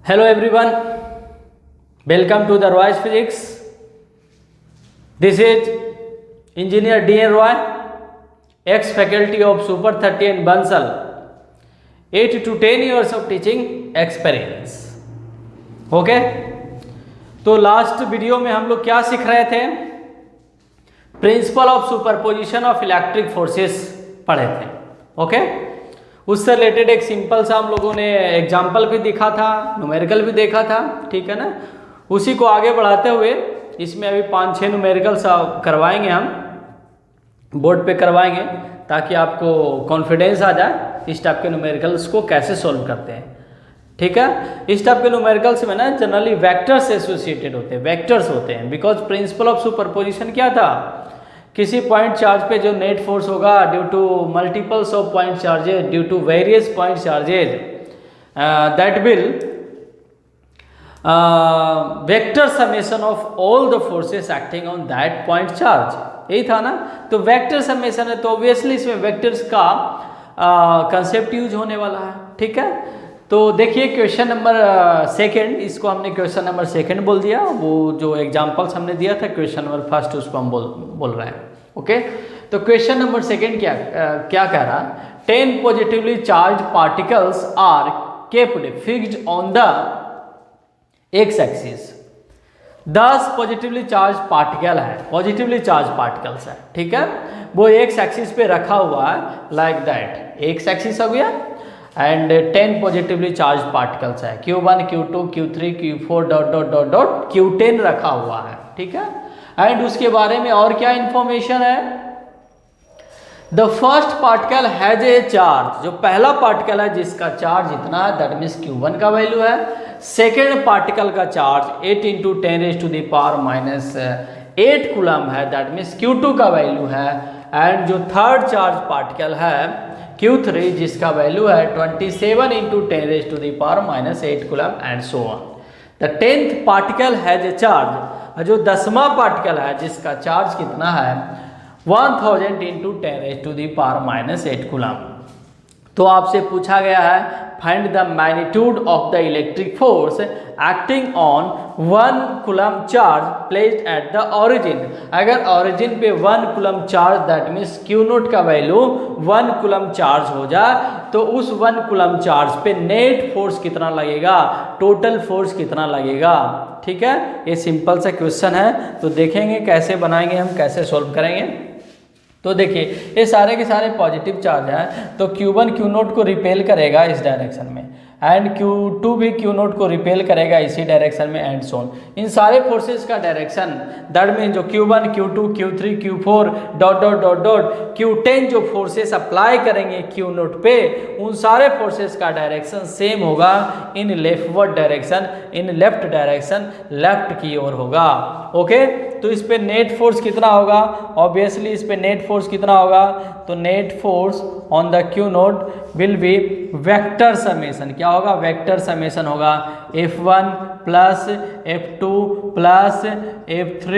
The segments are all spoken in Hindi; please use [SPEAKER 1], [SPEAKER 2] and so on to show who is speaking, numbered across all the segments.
[SPEAKER 1] Hello everyone, welcome to the Roy's Physics. This is Engineer D.N. Roy, ex-faculty of Super 30 and Bansal, 8 to 10 years of teaching experience. Okay? तो लास्ट वीडियो में हम लोग क्या सीख रहे थे? Principle of superposition of electric forces पढ़े थे. ओके? उससे रिलेटेड एक सिंपल सा हम लोगों ने एग्जाम्पल भी दिखा था, न्यूमेरिकल भी देखा था. ठीक है ना? उसी को आगे बढ़ाते हुए इसमें अभी 5-6 न्यूमेरिकल सा करवाएंगे, हम बोर्ड पे करवाएंगे ताकि आपको कॉन्फिडेंस आ जाए इस टाइप के न्यूमेरिकल्स को कैसे सॉल्व करते हैं. ठीक है? इस टाइप के न्यूमेरिकल्स में ना जनरली वेक्टर्स एसोसिएटेड होते हैं, वेक्टर्स होते हैं. बिकॉज प्रिंसिपल ऑफ सुपरपोजिशन क्या था? किसी पॉइंट चार्ज पे जो नेट फोर्स होगा due to multiples of point charges, due to various point charges, that will vector summation of all the forces acting on that point charge. यही था ना? तो वेक्टर समेशन है तो ऑब्वियसली इसमें वेक्टर्स का कंसेप्ट यूज होने वाला है. ठीक है? तो देखिए क्वेश्चन नंबर सेकंड, इसको हमने क्वेश्चन नंबर सेकंड बोल दिया. वो जो एग्जांपल्स हमने दिया था क्वेश्चन नंबर फर्स्ट उसको हम बोल रहे हैं. ओके? तो क्वेश्चन नंबर सेकंड क्या कह रहा? 10 positively charge particles are kept fixed on the x axis. 10 positively charge particle है, पॉजिटिवली चार्ज पार्टिकल्स है. ठीक है? वो एक्स एक्सिस पे रखा हुआ है लाइक दैट. एक्स एक्सिस हो गया एंड 10 पॉजिटिवली चार्ज पार्टिकल्स है. Q1, Q2, Q3, Q4 dot dot dot dot Q10 रखा हुआ है. ठीक है? एंड उसके बारे में और क्या इंफॉर्मेशन है? The first particle has a charge. जो पहला पार्टिकल है जिसका चार्ज इतना है दैट मीन्स Q1 का वैल्यू है. सेकेंड पार्टिकल का चार्ज 8 × 10⁻⁻8 कूलम है दैट मीन्स Q2 का वैल्यू है. एंड जो थर्ड चार्ज पार्टिकल है Q3 जिसका वैल्यू है 27 × 10⁻⁻8 coulomb and so on. The 10th particle has a charge. जो 10वां पार्टिकल है जिसका चार्ज कितना है 1000 × 10⁻⁻8 कूलम. तो आपसे पूछा गया है find the magnitude of the electric force acting on 1 coulomb charge placed at the origin. अगर ओरिजिन पे 1 coulomb charge that means Q0 का वैल्यू 1 कूलम चार्ज हो जाए तो उस 1 कूलम चार्ज पे नेट फोर्स कितना लगेगा, टोटल फोर्स कितना लगेगा. ठीक है? ये सिंपल सा क्वेश्चन है. तो देखेंगे कैसे बनाएंगे, हम कैसे सॉल्व करेंगे. तो देखिए ये सारे के सारे पॉजिटिव चार्ज हैं तो Q1 Q0 को रिपेल करेगा इस डायरेक्शन में एंड Q2 भी Q0 को रिपेल करेगा इसी डायरेक्शन में एंड सोन. इन सारे फोर्सेस का डायरेक्शन दैट मीन जो Q1 Q2 Q3 Q4 dot dot dot dot Q10 जो फोर्सेस अप्लाई करेंगे Q0 पे उन सारे फोर्सेस का डायरेक्शन सेम होगा in leftward direction, in left direction left की ओर होगा. ओके? तो इस पे नेट फोर्स कितना होगा? ऑब्वियसली इस पे नेट फोर्स कितना होगा? तो net force on the Q0 will be vector summation. क्या होगा? वेक्टर समेशन होगा F1 plus F2 plus F3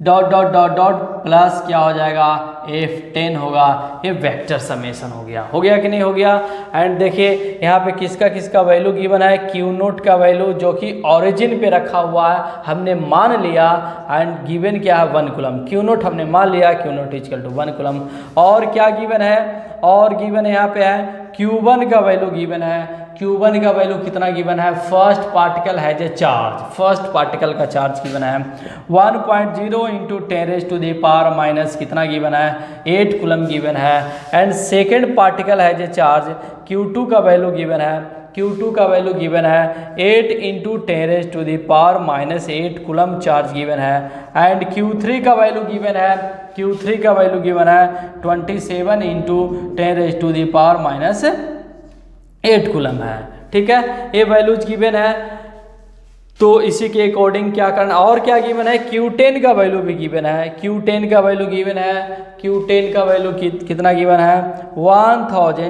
[SPEAKER 1] dot dot dot dot plus क्या हो जाएगा F10 होगा. ये वेक्टर समेशन हो गया. हो गया कि नहीं हो गया? एंड देखिए यहाँ पे किसका किसका वैल्यू गिवन है? Q0 का वैल्यू जो कि ओरिजिन पे रखा हुआ है हमने मान लिया एंड गिवन क्या है 1 कूलम. Q0 हमने मान लिया Q0 = 1 कूलम. और क्या गिवन है? और गिवन यहाँ पे है Q1 का वैल्यू गिवन है. Q1 का वैल्यू कितना गिवन है? First particle has a charge. First particle का चार्ज गिवन है 1.0 × 10⁻⁻ कितना गिवन है 8 कूलम गिवन है. And second particle has a charge Q2 का वैल्यू गिवन है. Q2 का वैल्यू गिवन है 8 × 10⁻⁻8 कूलम चार्ज गिवन है. एंड Q3 का वैल्यू गिवन है. Q3 का वैल्यू गिवन है 27 × 10⁻⁸ कूलम है. ठीक है? ये वैल्यूज गिवन है. तो इसी के अकॉर्डिंग क्या करना और क्या गिवन है? Q10 का वैल्यू भी गिवन है. Q10 का वैल्यू गिवन है. Q10 का वैल्यू कितना गिवन है 1000 ×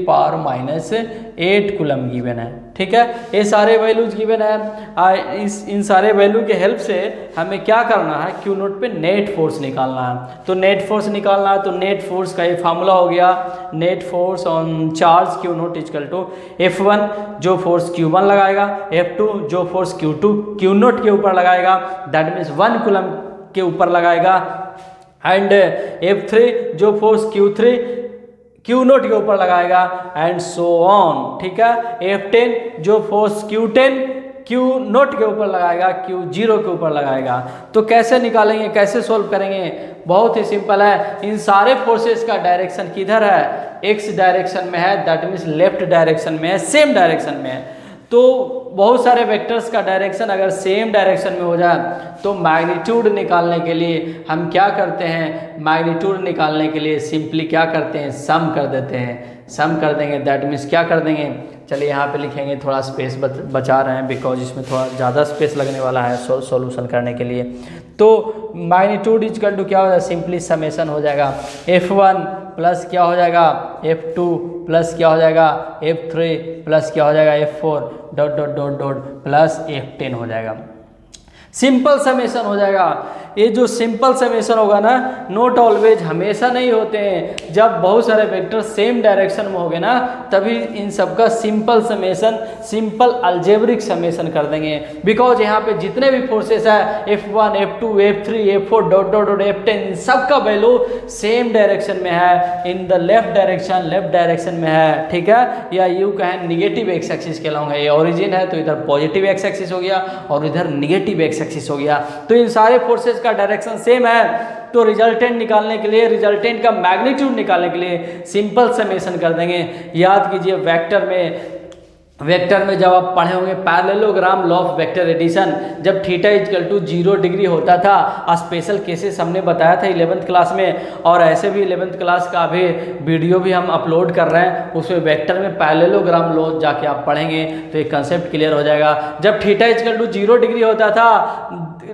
[SPEAKER 1] 10⁻⁸ कूलम गिवन है. ठीक है। ये सारे वैल्यूज गिवन है। इन सारे वैल्यू के हेल्प से हमें क्या करना है, क्यू नोट पे नेट फोर्स निकालना है। तो नेट फोर्स निकालना है तो नेट फोर्स का ये फार्मूला हो गया, net force on charge q naught equal to F1 जो फोर्स Q1 लगाएगा, F2 जो फोर्स क्यू नोट के ऊपर लगाएगा, दैट मीन्स 1 कूलम के ऊपर लगाएगा, एंड F3 जो फोर्स क्यू नोट के ऊपर लगाएगा, एंड सो ऑन। ठीक है। F10 जो फोर्स क्यू नोट के ऊपर लगाएगा, Q0 के ऊपर लगाएगा। तो कैसे निकालेंगे, कैसे सोल्व करेंगे? बहुत ही सिंपल है। इन सारे फोर्सेस का डायरेक्शन किधर है? एक्स डायरेक्शन में है, दैट मीन्स लेफ्ट डायरेक्शन में है, सेम डायरेक्शन में है। तो बहुत सारे वेक्टर्स का डायरेक्शन अगर सेम डायरेक्शन में हो जाए तो मैग्नीट्यूड निकालने के लिए हम क्या करते हैं, मैग्नीट्यूड निकालने के लिए सिंपली क्या करते हैं, सम कर देते हैं, सम कर देंगे। दैट मीन्स क्या कर देंगे, चलिए यहाँ पे लिखेंगे, थोड़ा स्पेस बचा रहे हैं बिकॉज इसमें थोड़ा ज़्यादा स्पेस लगने वाला है सॉल्यूशन करने के लिए। तो मैग्नीट्यूड इक्वल टू क्या हो जाएगा, सिंपली समेशन हो जाएगा F1 प्लस क्या हो जाएगा F2 प्लस क्या हो जाएगा F3 प्लस क्या हो जाएगा F4 dot dot dot dot plus F10 हो जाएगा। सिंपल समेशन हो जाएगा। ये जो सिंपल समेशन होगा ना, नॉट ऑलवेज, हमेशा नहीं होते हैं। जब बहुत सारे वेक्टर सेम डायरेक्शन में होंगे ना, तभी इन सब का simple summation, simple algebraic summation कर देंगे। बिकॉज यहाँ पे जितने भी फोर्सेस है F1 F2 F3 F4 dot dot dot F10 इन सब का वैल्यू सेम डायरेक्शन में है, इन द लेफ्ट डायरेक्शन में है। ठीक है। या यूँ कहें निगेटिव एक्स एक्सिस कहलाऊंगा। ये ओरिजिन है तो इधर पॉजिटिव एक्स एक्सिस हो गया और इधर निगेटिव एक्स एक्सिस हो गया। तो इन सारे फोर्सेस का डायरेक्शन सेम है। तो रिजल्टेंट निकालने के लिए, रिजल्टेंट का मैग्नीट्यूड निकालने के लिए सिंपल समेशन कर देंगे। याद कीजिए वेक्टर में जब आप पढ़े होंगे parallelogram law of vector addition, जब थीटा इक्वल टू 0 डिग्री होता था, स्पेशल केसेस हमने बताया था 11th क्लास में, और ऐसे भी 11th क्लास का भी वीडियो भी हम अपलोड कर रहे हैं, उसमें वेक्टर में पैरेललोग्राम लॉ जाके आप पढ़ेंगे तो एक कंसेप्ट क्लियर हो जाएगा। जब थीटा इक्वल टू 0 डिग्री होता था,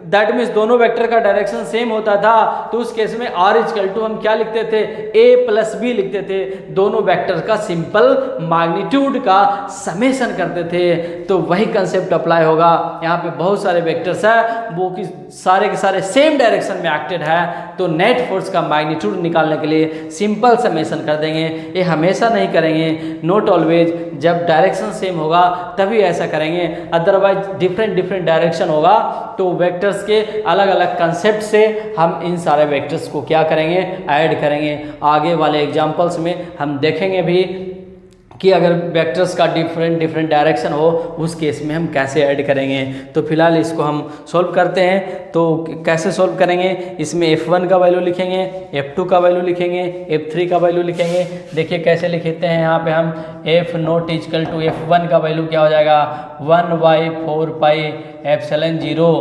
[SPEAKER 1] दैट मीन्स दोनों वेक्टर का डायरेक्शन सेम होता था, तो उस केस में r इक्वल टू हम क्या लिखते थे, a प्लस बी लिखते थे। दोनों वेक्टर का सिंपल मैग्नीट्यूड का समेशन करते थे। तो वही कंसेप्ट अप्लाई होगा। यहाँ पे बहुत सारे वेक्टर्स है, वो कि सारे के सारे सेम डायरेक्शन में एक्टेड है, तो नेट फोर्स का मैग्नीट्यूड निकालने के लिए सिंपल समेशन कर देंगे। ये हमेशा नहीं करेंगे, नॉट ऑलवेज। जब डायरेक्शन सेम होगा तभी ऐसा करेंगे, अदरवाइज डिफरेंट डायरेक्शन होगा तो वेक्टर्स के अलग अलग कंसेप्ट से हम इन सारे वेक्टर्स को क्या करेंगे, ऐड करेंगे। आगे वाले एग्जांपल्स में हम देखेंगे भी कि अगर वेक्टर्स का डिफरेंट डायरेक्शन हो, उस केस में हम कैसे ऐड करेंगे। तो फिलहाल इसको हम सोल्व करते हैं। तो कैसे सोल्व करेंगे, इसमें F1 का वैल्यू लिखेंगे, F2 का वैल्यू लिखेंगे, F3 का वैल्यू लिखेंगे। देखिए कैसे लिखते हैं, यहाँ पे हम F note equal to F1 का वैल्यू क्या हो जाएगा, 1/4 पाई एप्सिलॉन 0,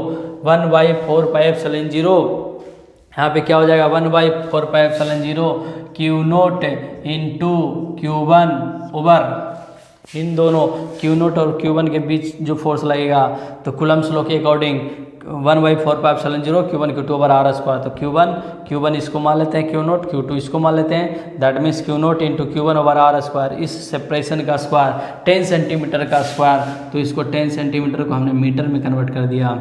[SPEAKER 1] 1/4 पाई एप्सिलॉन 0। यहाँ पे क्या हो जाएगा, 1/4 pi epsilon 0 Q naught into Q1 over, इन दोनों Q नोट और Q1 के बीच जो फोर्स लगेगा, तो कूलम्स लॉ के according 1/4 pi epsilon 0 Q1 Q2 over R square. तो Q1 इसको मान लेते हैं Q नोट, Q2 इसको मान लेते हैं, that means Q naught into Q1 over R square. इस सेपरेशन का स्क्वायर 10 सेंटीमीटर का स्क्वायर, तो इसको 10 सेंटीमीटर को हमने मीटर में कन्वर्ट कर दिया,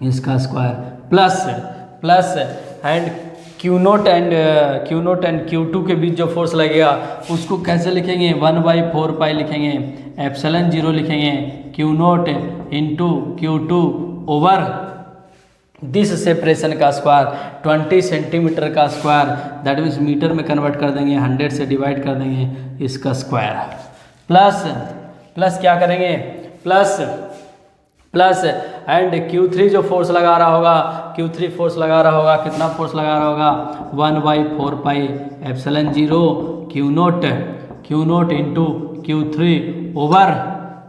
[SPEAKER 1] इसका square plus and Q note and Q2 के बीच जो फोर्स लगेगा उसको कैसे लिखेंगे, 1/4 पाई लिखेंगे, एप्सिलॉन 0 लिखेंगे, Q naught into Q2 over this separation का स्क्वायर 20 सेंटीमीटर का स्क्वायर, दैट मीन्स मीटर में कन्वर्ट कर देंगे, 100 से डिवाइड कर देंगे, इसका स्क्वायर प्लस क्या करेंगे, प्लस एंड Q3 जो फोर्स लगा रहा होगा, Q3 फोर्स लगा रहा होगा, कितना फोर्स लगा रहा होगा, 1/4 pi epsilon 0 Q naught into Q3 over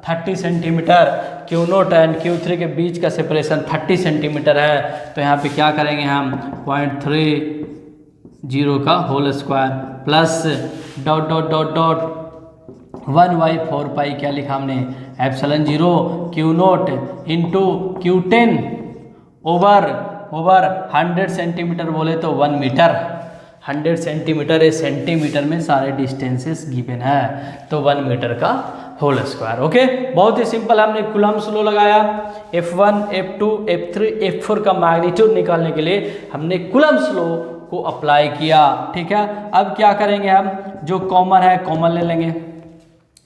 [SPEAKER 1] 30 centimetre. Q note and Q3 के बीच का सेपरेशन 30 सेंटीमीटर है, तो यहाँ पे क्या करेंगे हम, 0.30 का होल स्क्वायर प्लस डॉट 1/4 पाई क्या लिखा हमने, epsilon 0 Q naught into Q10 over 100 centimetre बोले तो 1 मीटर, 100 सेंटीमीटर, सेंटीमीटर में सारे डिस्टेंसेस गिवन है, तो 1 मीटर का होल स्क्वायर। ओके, बहुत ही सिंपल, हमने कूलम्ब्स लॉ लगाया। F1, F2, F3, F4 का मैग्नीट्यूड निकालने के लिए हमने कूलम्ब्स लॉ को अप्लाई किया। ठीक है, अब क्या करेंगे, हम जो कॉमन है कॉमन ले लेंगे।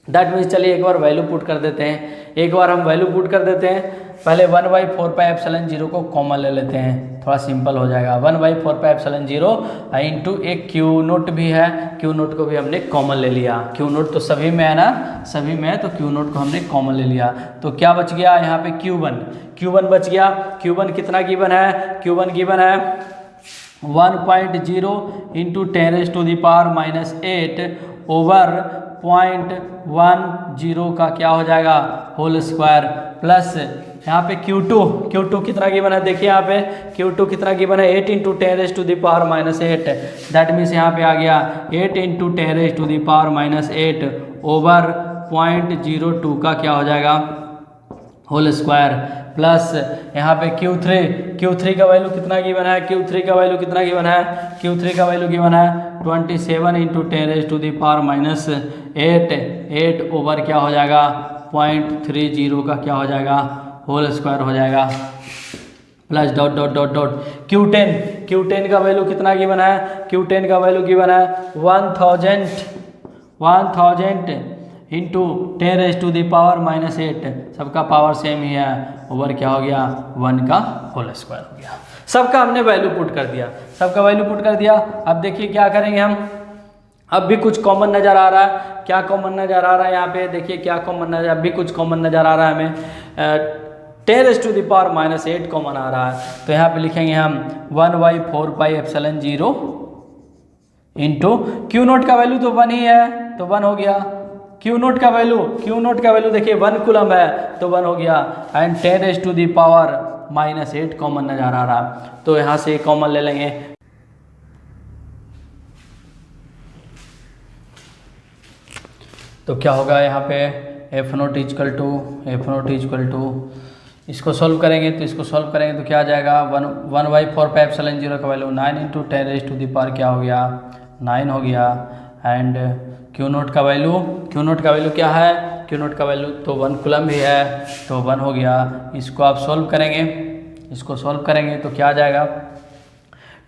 [SPEAKER 1] दैट मीन्स चलिए एक बार वैल्यू पुट कर देते हैं, एक बार हम वैल्यू पुट कर देते हैं। पहले 1/4πε0 को कॉमन ले लेते हैं, थोड़ा सिंपल हो जाएगा। 1/4πε0 इंटू एक क्यू नोट भी है, क्यू नोट को भी हमने कॉमन ले लिया। क्यू नोट तो सभी में है ना, सभी में है, तो क्यू नोट को हमने कॉमन ले लिया। तो क्या बच गया यहाँ पे, Q1 बच गया। Q1 कितना गिवन है, Q1 गिवन है 1.0 इंटू 10⁻⁻8 ओवर 0.10 का क्या हो जाएगा, होल स्क्वायर, प्लस यहाँ पे Q2 कितना गिवन है, देखिए यहाँ पे Q2 कितना गिवन है 8 इंटू 10⁻⁸। दैट मीन्स यहाँ पे आ गया 8 इंटू 10⁻⁸ ओवर 0.02 का क्या हो जाएगा, होल स्क्वायर, प्लस यहाँ पे Q3 का वैल्यू कितना गिवन है, Q3 का वैल्यू कितना गिवन है, Q3 का वैल्यू गिवन है 27 इंटू 10⁻⁸ ओवर क्या हो जाएगा 0.30 का क्या हो जाएगा, होल स्क्वायर हो जाएगा, plus dot dot dot dot Q10 का वैल्यू कितना गिवन है, Q10 का वैल्यू गिवन है 1000 इंटू 10⁻⁻8, सबका पावर सेम ही है, ओवर क्या हो गया 1 का होल स्क्वायर हो गया। सबका हमने वैल्यू पुट कर दिया, सबका वैल्यू पुट कर दिया। अब देखिए क्या करेंगे हम, अब भी कुछ कॉमन नज़र आ रहा है, क्या कॉमन नज़र आ रहा है यहाँ पे, देखिए क्या कॉमन नज़र, अब भी कुछ कॉमन नज़र आ रहा है हमें, 10⁻⁻8 कॉमन आ रहा है। तो यहाँ पे लिखेंगे हम 1/4πε0 इंटू क्यू नोट का वैल्यू तो 1 ही है, तो 1 हो गया। क्यू नोट का वैल्यू देखिए 1 कूलम है, तो 1 हो गया। एंड 10⁻⁻8 कॉमन नज़र आ रहा, तो यहाँ से कॉमन ले लेंगे। तो क्या होगा यहाँ पे F0 इक्वल टू इसको सॉल्व करेंगे, तो क्या आ जाएगा 1/4πε0 का वैल्यू 9 इंटू 10⁻⁻, क्या हो गया 9 हो गया। एंड क्यू नोट का वैल्यू क्या है, क्यू नोट का वैल्यू तो 1 कूलम भी है, तो 1 हो गया। इसको आप सॉल्व करेंगे तो क्या आ जाएगा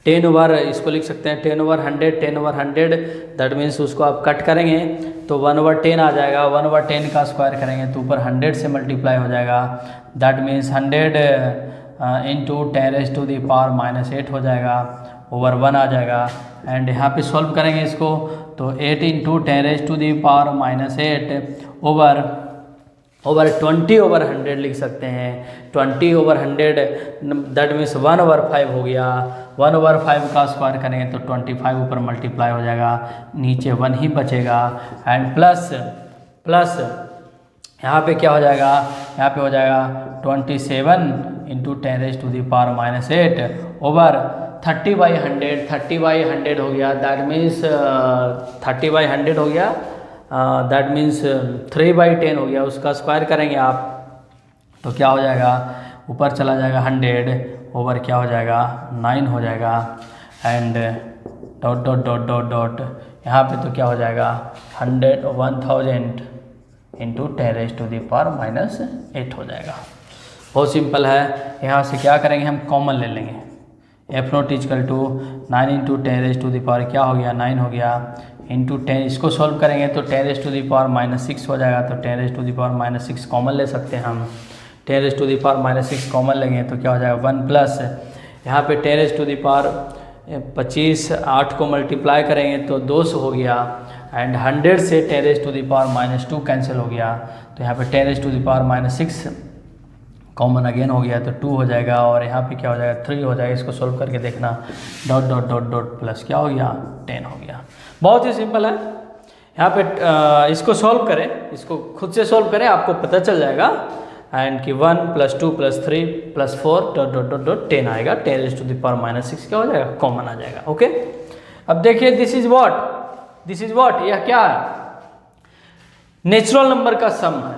[SPEAKER 1] 10 ओवर, इसको लिख सकते हैं 10/100, दैट मीन्स उसको आप कट करेंगे तो 1/10 आ जाएगा। 1/10 का स्क्वायर करेंगे तो ऊपर 100 से मल्टीप्लाई हो जाएगा, दैट मीन्स 100 इंटू 10⁻⁻8 हो जाएगा, ओवर 1 आ जाएगा। एंड यहाँ पे सॉल्व करेंगे इसको तो 8 इंटू 10⁻⁻8 ओवर 20/100 लिख सकते हैं। 20/100 दैट मीन्स 1/5 हो गया। 1/5 का स्क्वायर करेंगे तो 25 ऊपर मल्टीप्लाई हो जाएगा, नीचे 1 ही बचेगा। एंड प्लस यहाँ पे क्या हो जाएगा, यहाँ पे हो जाएगा 27 इंटू 10⁻⁻8 ओवर 30/100 हो गया, दैट मीन्स 30/100 हो गया, दैट मीन्स 3/10 हो गया। उसका स्क्वायर करेंगे आप तो क्या हो जाएगा, ऊपर चला जाएगा 100 ओवर क्या हो जाएगा 9 हो जाएगा। And dot dot dot dot dot यहाँ पे तो क्या हो जाएगा 1000 इंटू 10⁻⁻8 हो जाएगा। बहुत सिंपल है। यहाँ से क्या करेंगे, हम कॉमन ले लेंगे। F0 इक्वल टू 9 इंटू 10⁻, क्या हो गया 9 हो गया, इंटू 10, इसको सॉल्व करेंगे तो 10⁻⁻6 हो जाएगा। तो 10⁻⁻6 कॉमन ले सकते हैं हम। 10⁻⁻6 कॉमन लेंगे तो क्या हो जाएगा 1 प्लस यहाँ पे 10⁻25 8 को मल्टीप्लाई करेंगे तो 200 हो गया। एंड 100 से 10⁻2 कैंसिल हो गया, तो यहाँ पे 10⁻6 कॉमन अगेन हो गया तो 2 हो जाएगा। और यहाँ पे क्या हो जाएगा 3 हो जाएगा। इसको सोल्व करके देखना, dot dot dot dot plus क्या हो गया 10 हो गया। बहुत ही सिंपल है। यहाँ पे इसको सॉल्व करें, इसको खुद से सॉल्व करें, आपको पता चल जाएगा। एंड कि 1 + 2 + 3 + 4 डॉट डॉट डॉट डॉट 10 आएगा। 10⁻6 क्या हो जाएगा, कॉमन आ जाएगा। ओके, अब देखिए दिस इज व्हाट, यह क्या है, नेचुरल नंबर का सम है।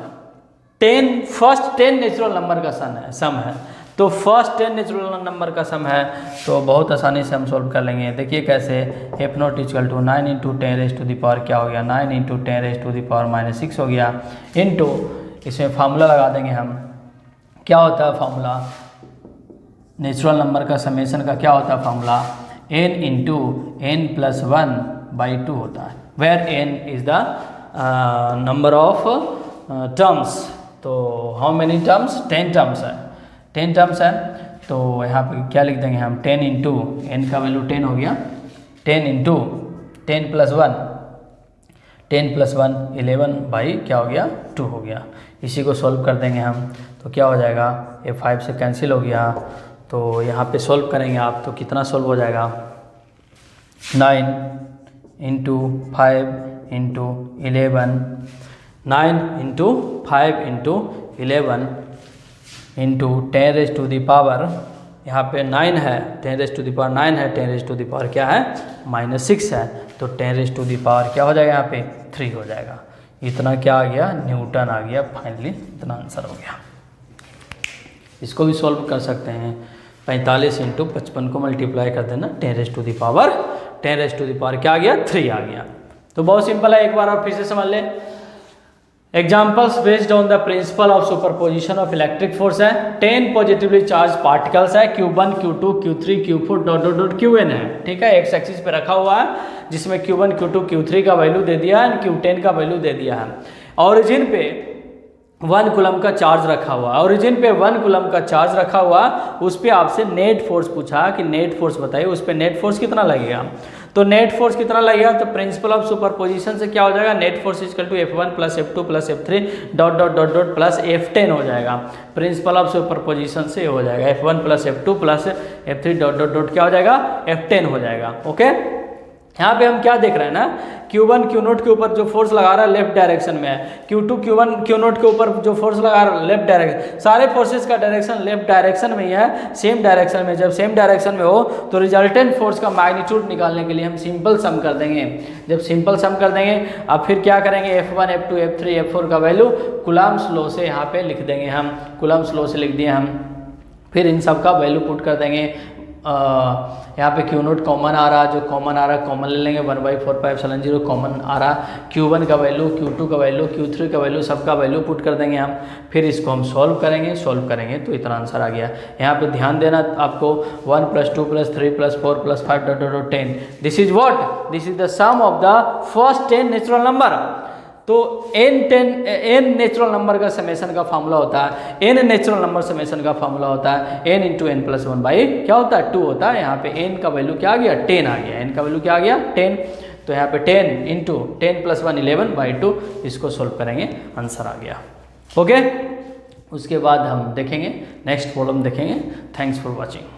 [SPEAKER 1] 10 फर्स्ट 10 नेचुरल नंबर का सम है। तो फर्स्ट 10 नेचुरल नंबर का सम है, तो बहुत आसानी से हम सोल्व कर लेंगे। देखिए कैसे, F naught equal to 9 into 10 raise to the power क्या हो गया, 9 into 10 raise to the power minus 6 हो गया, इंटू इसमें फार्मूला लगा देंगे हम। क्या होता है फार्मूला नेचुरल नंबर का समेशन का, क्या होता है formula, n into n plus 1/2 होता है, where n is the number of terms. तो हाउ मेनी टर्म्स, 10 टर्म्स है, 10 टर्म्स है। तो यहाँ पे क्या लिख देंगे हम, 10 इंटू एन का वैल्यू 10 हो गया, 10 इंटू 10 प्लस 1, 10 प्लस 1 11 बाई क्या हो गया 2 हो गया। इसी को सॉल्व कर देंगे हम, तो क्या हो जाएगा, ये 5 से कैंसिल हो गया। तो यहाँ पे सॉल्व करेंगे आप तो कितना सॉल्व हो जाएगा, 9 into 5 into 11, 9 into 5 into 11 into 10 raise to the power, यहाँ पे 9 है, 10 रेज टू दी पावर 9 है, 10 रेज टू दी पावर क्या है -6 है, तो 10 रेज टू दी पावर क्या हो जाएगा यहाँ पे 3 हो जाएगा। इतना क्या आ गया, न्यूटन आ गया, फाइनली इतना आंसर हो गया। इसको भी सॉल्व कर सकते हैं, 45 इंटू 55 को मल्टीप्लाई कर देना, 10 raise to the power, 10 raise to the power क्या आ गया 3 आ गया। तो बहुत सिंपल है, एक बार आप फिर से समझ लें। Examples based on the principle of superposition of electric force है, 10 पॉजिटिवली चार्ज पार्टिकल्स है, Q1 Q2 Q3 Q4 dot dot dot Qn है, ठीक है, एक्स एक्सिस पे रखा हुआ है, जिसमें Q1 Q2 Q3 का वैल्यू दे दिया है, Q10 का वैल्यू दे दिया है। ओरिजिन पे 1 कूलम का चार्ज रखा हुआ है, ओरिजिन पे 1 कूलम का चार्ज रखा हुआ, उस पर आपसे नेट फोर्स पूछा कि नेट फोर्स बताइए, उस पर नेट फोर्स कितना लगेगा। तो नेट फोर्स कितना लगेगा, तो प्रिंसिपल ऑफ सुपरपोजिशन से क्या हो जाएगा, net force equal to F1 plus F2 plus F3 dot dot dot dot plus F10 हो जाएगा। प्रिंसिपल ऑफ सुपरपोजिशन से हो जाएगा F1 plus F2 plus F3 dot dot dot क्या हो जाएगा, F10 हो जाएगा। ओके, यहाँ पे हम क्या देख रहे हैं ना, Q1 Q0 के ऊपर जो फोर्स लगा रहा है लेफ्ट डायरेक्शन में है, Q2 Q1 Q0 के ऊपर जो फोर्स लगा रहा है लेफ्ट डायरेक्शन, सारे फोर्सेस का डायरेक्शन लेफ्ट डायरेक्शन में ही है, सेम डायरेक्शन में। जब सेम डायरेक्शन में हो तो रिजल्टेंट फोर्स का मैग्नीट्यूड निकालने के लिए हम सिंपल सम कर देंगे। जब सिंपल सम कर देंगे, अब फिर क्या करेंगे, F1 F2 F3 F4 का वैल्यू कूलम्ब्स लॉ से यहाँ पे लिख देंगे हम, कूलम्ब्स लॉ से लिख दिए हम, फिर इन सब का वैल्यू पुट कर देंगे। यहाँ पे Q0 कॉमन आ रहा है, जो कॉमन आ रहा है कॉमन ले लेंगे, 1/4πε0 कॉमन आ रहा है, Q1 का वैल्यू, Q2 का वैल्यू, Q3 का वैल्यू, सबका वैल्यू पुट कर देंगे हम। फिर इसको हम सॉल्व करेंगे तो इतना आंसर आ गया। यहाँ पे ध्यान देना आपको, 1 + 2 + 3 + 4 + 5 dot dot 10, this is what, this is the sum of the first 10 natural number. तो n नेचुरल नंबर का समेशन का फार्मूला होता है, n नेचुरल नंबर समेशन का फार्मूला होता है n into n plus 1 by क्या होता है 2 होता है। यहाँ पे n का वैल्यू क्या आ गया 10 आ गया, n का वैल्यू क्या आ गया 10। तो यहाँ पे 10 इंटू 10 प्लस 1 11/2, इसको सोल्व करेंगे आंसर आ गया। ओके, उसके बाद हम देखेंगे नेक्स्ट प्रॉब्लम देखेंगे। Thanks for watching.